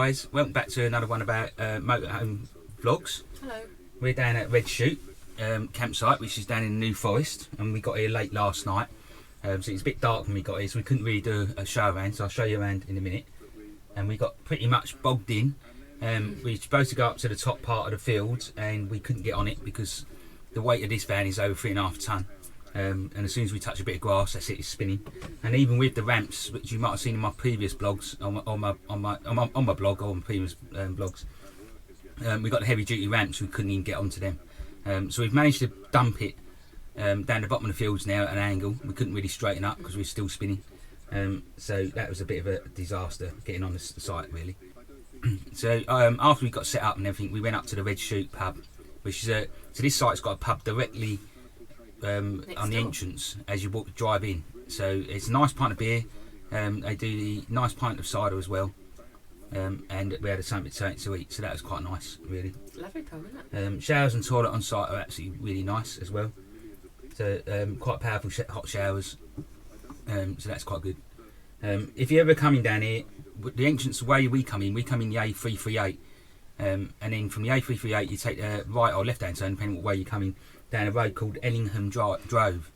guys, welcome back to another one of our motorhome vlogs. Hello. We're down at Shoot campsite, which is down in the New Forest, and we got here late last night, so it's a bit dark when we got here, so we couldn't really do a show around, so I'll show you around in a minute. And we got pretty much bogged in. We were supposed to go up to the top part of the field and we couldn't get on it because the weight of this van is over 3.5 tonne. And as soon as we touch a bit of grass, that's it, it's spinning. And even with the ramps, which you might have seen in my previous blogs, on my blog or on previous blogs, we got the heavy duty ramps, we couldn't even get onto them. So we've managed to dump it down the bottom of the fields now at an angle. We couldn't really straighten up because we were still spinning. So that was a bit of a disaster getting on the site, really. So after we got set up and everything, we went up to the Red Shoot pub, which is so this site's got a pub directly on the entrance as you drive in. So it's a nice pint of beer. They do the nice pint of cider as well, and we had something to eat, so that was quite nice, really. Lovely pub, isn't it? Showers and toilet on site are absolutely really nice as well. So quite powerful hot showers. So that's quite good. If you're ever coming down here, the entrance, the way we come in the A338, and then from the A338 you take the right or left hand turn, depending on what way you're coming, down a road called Ellingham Drove,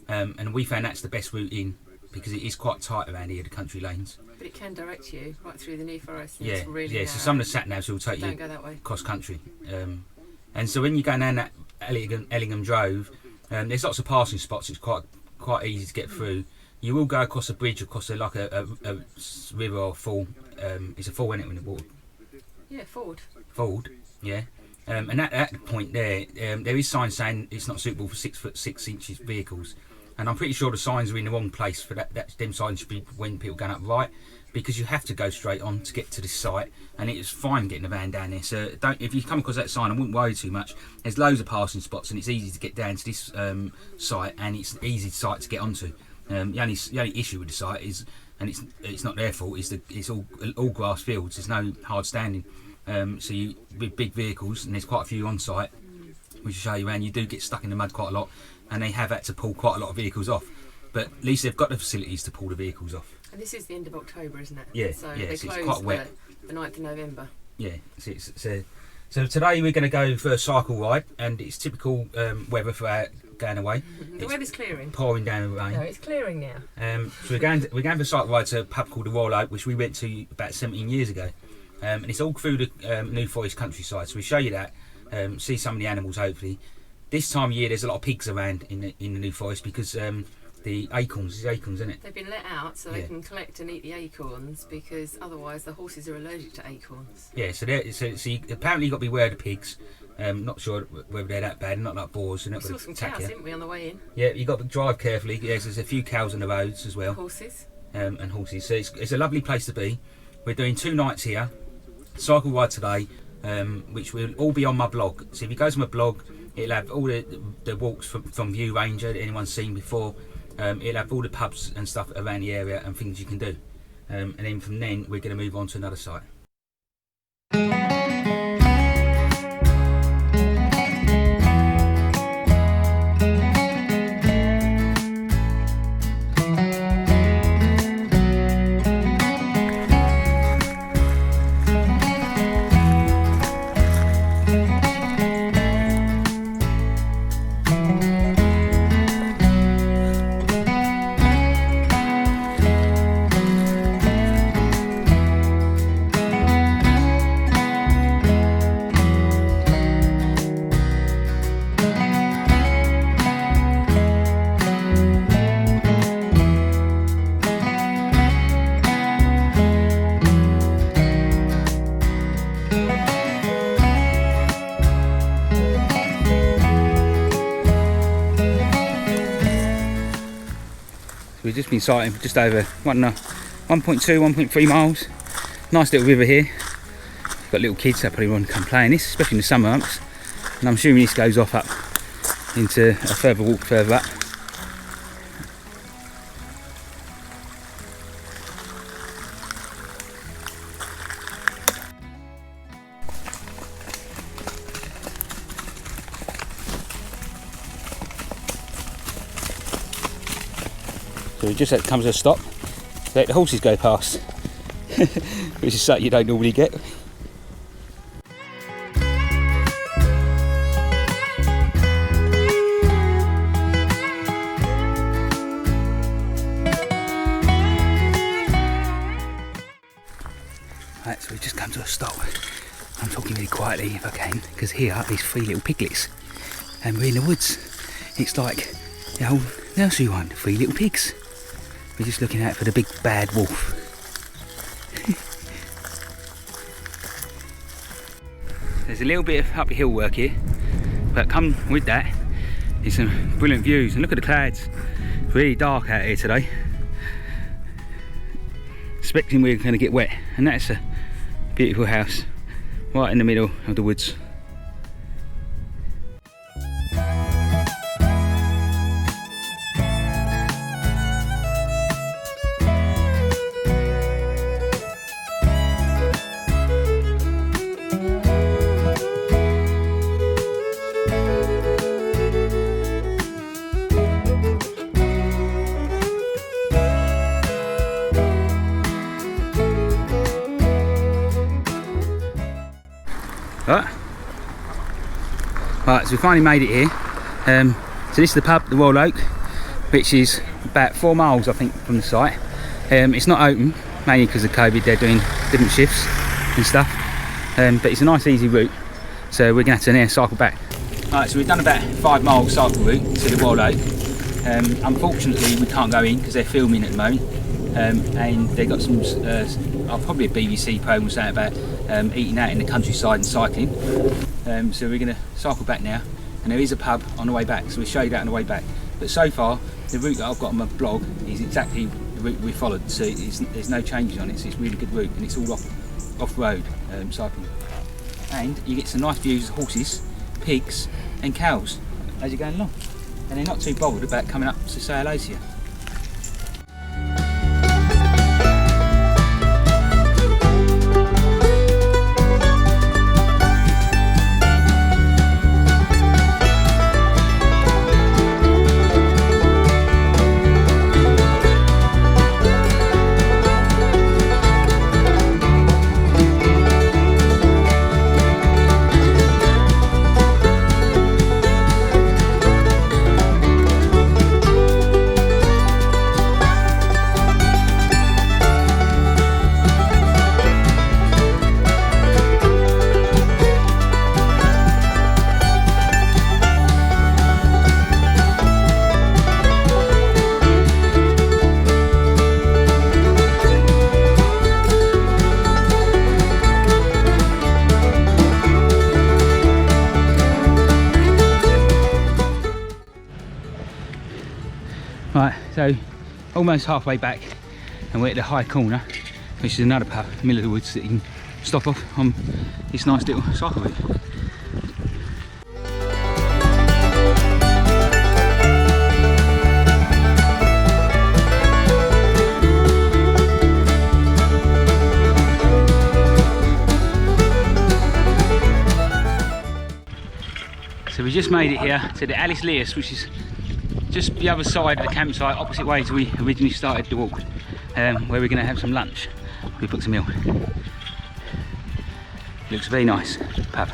and we found that's the best route in because it is quite tight around here, the country lanes. But it can direct you right through the New Forest. Yeah, it's really so some of the sat navs will take you go that way. Cross country, and so when you go down that Ellingham Drove, there's lots of passing spots. It's quite easy to get through. You will go across a bridge, across a river or fall. It's a fall, isn't it, when it water? Yeah, ford. Ford, yeah. And at that point there is signs saying it's not suitable for 6'6" vehicles. And I'm pretty sure the signs are in the wrong place for that. Them signs should be when people going up right, because you have to go straight on to get to this site. And it's fine getting a van down there. So if you come across that sign, I wouldn't worry too much. There's loads of passing spots, and it's easy to get down to this site, and it's an easy site to get onto. The only issue with the site is, and it's not their fault, is it's all grass fields. There's no hard standing. So with big vehicles, and there's quite a few on site, which will show you around, you do get stuck in the mud quite a lot, and they have had to pull quite a lot of vehicles off. But at least they've got the facilities to pull the vehicles off. And this is the end of October, isn't it? Yeah, so yeah. they So close it's quite wet. The 9th of November. Yeah. So today we're going to go for a cycle ride, and it's typical weather for our going away. The weather's clearing. Pouring down the rain. No, it's clearing now. So we're going for a cycle ride to a pub called the Royal Oak, which we went to about 17 years ago. And it's all through the New Forest countryside. So we show you that, see some of the animals hopefully. This time of year there's a lot of pigs around in the New Forest because the acorns, isn't it? They've been let out so they can collect and eat the acorns, because otherwise the horses are allergic to acorns. Yeah, so apparently you've got to beware of the pigs. Not sure whether they're that bad, not like boars. We saw some cows, didn't we, on the way in? Yeah, you've got to drive carefully. Yes, there's a few cows on the roads as well. Horses. And horses. So it's a lovely place to be. We're doing 2 nights here. Cycle ride today, which will all be on my blog. So if you go to my blog, it'll have all the walks from View Ranger that anyone's seen before. It'll have all the pubs and stuff around the area and things you can do. And then from then we're going to move on to another site. We've just been sighting just over 1.2, 1.3 miles. Nice little river here. Got little kids that probably want to come play in this, especially in the summer months. And I'm assuming this goes off up into a further walk further up. So we just had to come to a stop, let the horses go past. which is something you don't normally get. Right, so we've just come to a stop. I'm talking really quietly if I can, because here are these 3 little piglets, and we're in the woods. It's like the old nursery one, 3 little pigs. We're just looking out for the big bad wolf. There's a little bit of uphill work here, but come with that is some brilliant views. And look at the clouds. It's really dark out here today. Expecting we're going to get wet, and that's a beautiful house right in the middle of the woods. Right, so we finally made it here. So this is the pub, the Royal Oak, which is about 4 miles I think from the site. It's not open, mainly because of COVID. They're doing different shifts and stuff, but it's a nice easy route, so we're going to have to now cycle back. Right, so we've done about 5 mile cycle route to the Royal Oak. Unfortunately we can't go in because they're filming at the moment, and they've got some probably a BBC programme was saying about eating out in the countryside and cycling. So we're going to cycle back now, and there is a pub on the way back, so we'll show you that on the way back. But so far the route that I've got on my blog is exactly the route we followed, so there's no changes on it, so it's a really good route, and it's all off-road cycling. And you get some nice views of horses, pigs and cows as you're going along, and they're not too bothered about coming up to say hello to you. Right, so almost halfway back, and we're at the high corner, which is another pub, middle of the woods, that you can stop off on this nice little cycle route. So we just made it here to the Alice Leas, which is just the other side of the campsite, opposite way to we originally started the walk, where we're going to have some lunch. We booked a meal. Looks very nice pub.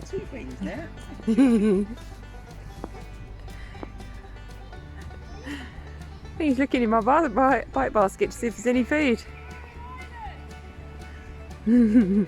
Two things now. He's looking in my bite basket to see if there's any food. See, I'm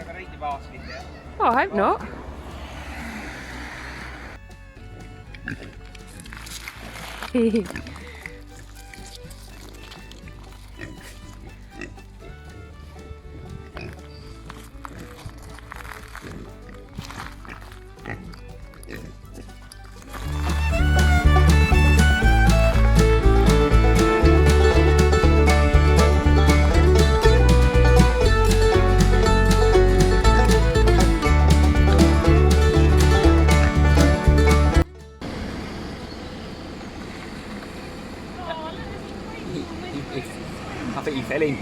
gonna eat the basket there. Oh, I hope not. I think he fell in.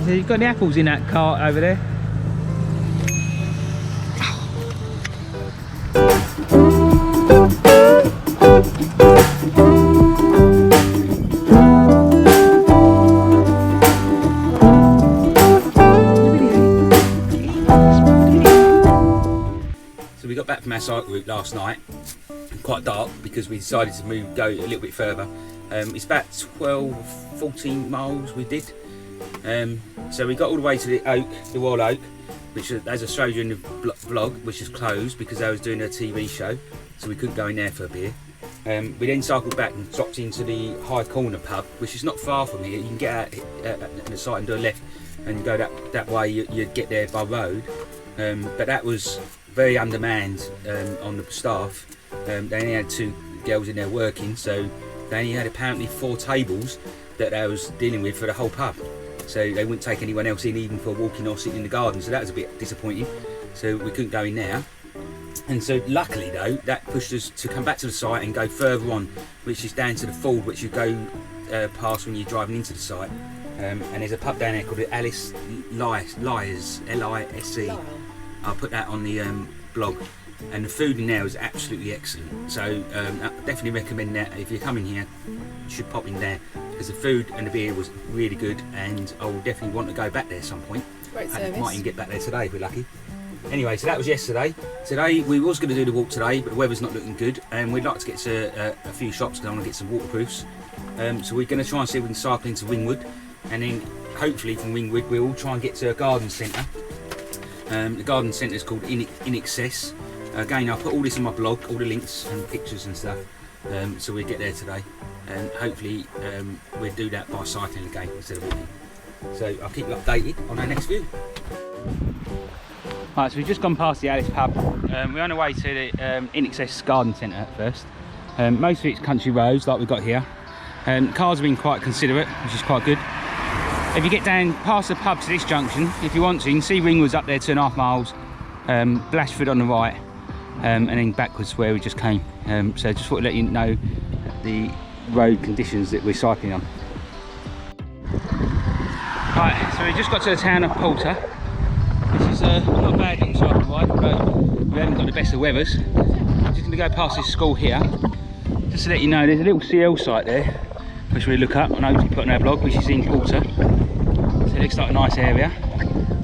So you've got the apples in that cart over there. So we got back from our cycle route last night, quite dark because we decided to go a little bit further. It's about 12, 14 miles we did. So we got all the way to the Wild Oak, which, as I showed you in the vlog, which is closed because they was doing a TV show, so we couldn't go in there for a beer. We then cycled back and dropped into the High Corner pub, which is not far from here. You can get out at the site and do a left and go that way. You'd get there by road, but that was very undermanned on the staff. They only had 2 girls in there working, so they only had apparently 4 tables that they was dealing with for the whole pub. So they wouldn't take anyone else in, even for walking or sitting in the garden, so that was a bit disappointing. So we couldn't go in there. And so luckily though, that pushed us to come back to the site and go further on, which is down to the ford, which you go past when you're driving into the site. And there's a pub down there called Alice Lies, L-I-S-E. I'll put that on the blog. And the food in there is absolutely excellent. So I definitely recommend that. If you're coming here, you should pop in there, because the food and the beer was really good, and I will definitely want to go back there at some point. Great and service. might even get back there today if we're lucky. Anyway, so that was yesterday. Today we was going to do the walk today, but the weather's not looking good, and we'd like to get to a few shops because I want to get some waterproofs. So we're going to try and see if we can cycle into Wingwood, and then hopefully from Wingwood we'll try and get to a garden centre. The garden centre is called In Excess. Again, I'll put all this in my blog, all the links and pictures and stuff. So we'll get there today, and hopefully we'll do that by cycling again instead of walking. So I'll keep you updated on our next view. Right, so we've just gone past the Alice pub. We're on our way to the In Excess garden centre at first. Most of it's country roads like we've got here. Cars have been quite considerate, which is quite good. If you get down past the pub to this junction, if you want to, you can see Ringwood's up there 2.5 miles, Blashford on the right, and then backwards where we just came. So just thought to let you know the road conditions that we're cycling on. Right, so we just got to the town of Poulter, which is not a bad little cycle ride, but we haven't got the best of weathers. I'm just going to go past this school here, just to let you know there's a little CL site there, which we look up and hopefully put on our blog, which is in Poulter. So it looks like a nice area.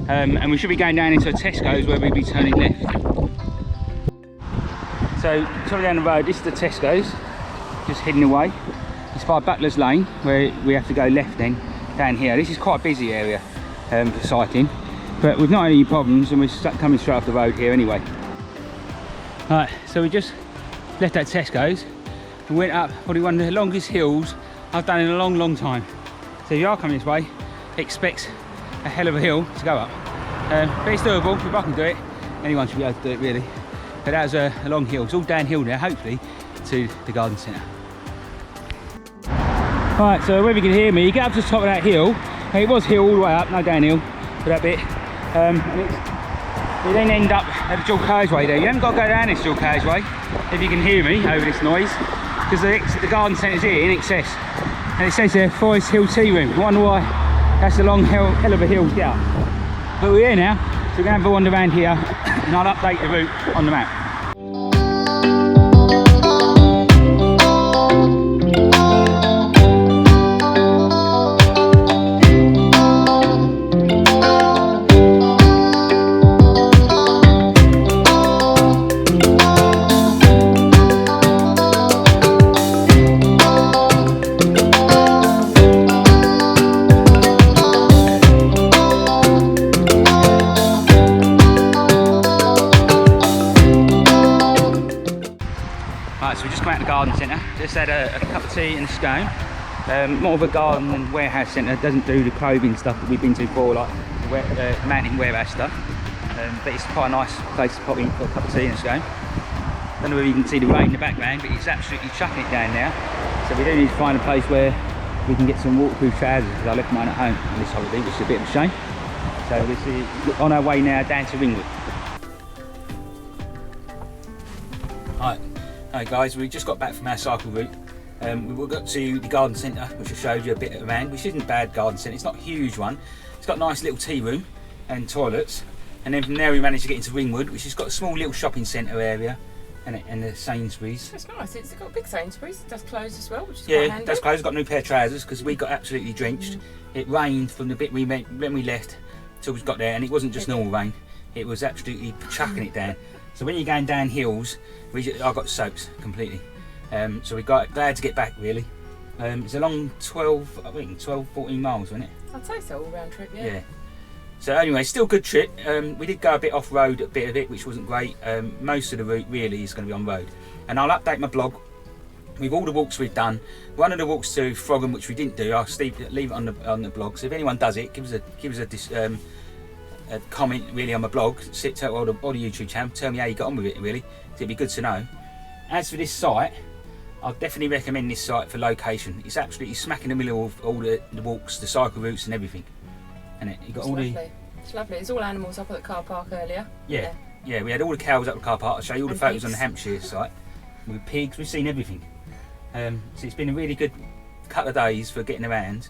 And we should be going down into a Tesco's where we'll be turning left. So, sort of down the road, this is the Tesco's, just heading away. It's by Butler's Lane, where we have to go left then, down here. This is quite a busy area for cycling, but we've not had any problems, and we're coming straight off the road here anyway. Right, so we just left that Tesco's and went up probably one of the longest hills I've done in a long time. So if you are coming this way, expect a hell of a hill to go up. But it's doable. If I can do it, anyone should be able to do it really. But that was a long hill. It's all downhill now, hopefully, to the garden centre. Right, so whether you can hear me, you get up to the top of that hill. It was hill all the way up, no downhill for that bit. And you then end up at the dual carriageway there. You haven't got to go down this dual carriageway, if you can hear me over this noise, because the garden centre's here In Excess. And it says there, Forest Hill Tea Room. I wonder why that's a long hell of a hill to get up. But we're here now, so we're going to have a wander around here, and I'll update the route on the map. So we just come out of the garden centre, just had a cup of tea and a scone. More of a garden and warehouse centre, doesn't do the clothing stuff that we've been to before, like mountain warehouse stuff. But it's quite a nice place to pop in for a cup of tea and so. Don't know whether you can see the rain in the background, but it's absolutely chucking it down now. So we do need to find a place where we can get some waterproof trousers, because I left mine at home on this holiday, which is a bit of a shame. So we're on our way now down to Ringwood. Hi guys, we just got back from our cycle route. We got to the garden centre, which I showed you a bit around, which isn't a bad garden centre. It's not a huge one. It's got a nice little tea room and toilets. And then from there we managed to get into Ringwood, which has got a small little shopping centre area and the Sainsbury's. It's nice. It's got a big Sainsbury's. It does close as well, which is yeah, quite handy. It does close. It's got a new pair of trousers because we got absolutely drenched. It rained from the bit when we left till we got there, and it wasn't just normal rain. It was absolutely chucking it down. So when you're going down hills, I got soaked completely. So we got glad to get back really. It's a long 12-14 miles, wasn't it? I'd say so, all round trip, Yeah. So anyway, still a good trip. We did go a bit off road, a bit of it, which wasn't great. Most of the route really is going to be on road. And I'll update my blog with all the walks we've done. One of the walks to Frogham, which we didn't do, I'll leave it on the blog. So if anyone does it, give us a comment really on my blog, or the YouTube channel. Tell me how you got on with it really. It'd be good to know. As for this site, I'd definitely recommend this site for location. It's absolutely smack in the middle of all the walks, the cycle routes and everything. And you got It's lovely. It's all animals up at the car park earlier. Yeah, we had all the cows up the car park. I'll show you all the photos on the Hampshire site. With pigs, we've seen everything. So it's been a really good couple of days for getting around.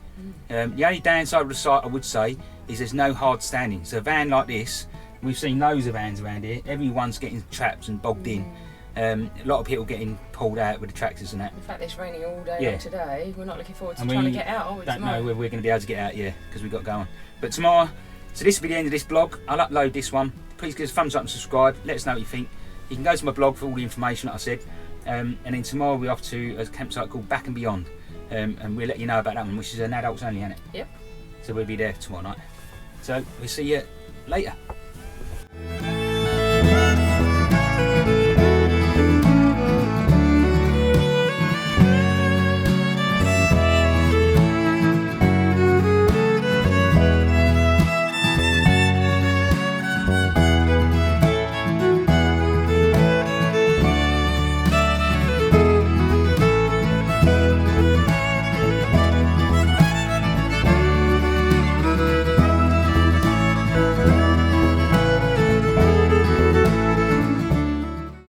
The only downside of the site I would say is there's no hard standing. So a van like this, we've seen loads of vans around here. Everyone's getting trapped and bogged in. A lot of people getting pulled out with the tractors and that. In fact, it's raining all day today. We're not looking forward to trying to get out, are we? Don't know whether we're going to be able to get out, because we've got going. But tomorrow, so this will be the end of this blog. I'll upload this one. Please give us a thumbs up and subscribe. Let us know what you think. You can go to my blog for all the information that I said. And then tomorrow we're off to a campsite called Back and Beyond. And we'll let you know about that one, which is an adults only, isn't it? Yep. So we'll be there tomorrow night. So we'll see you later.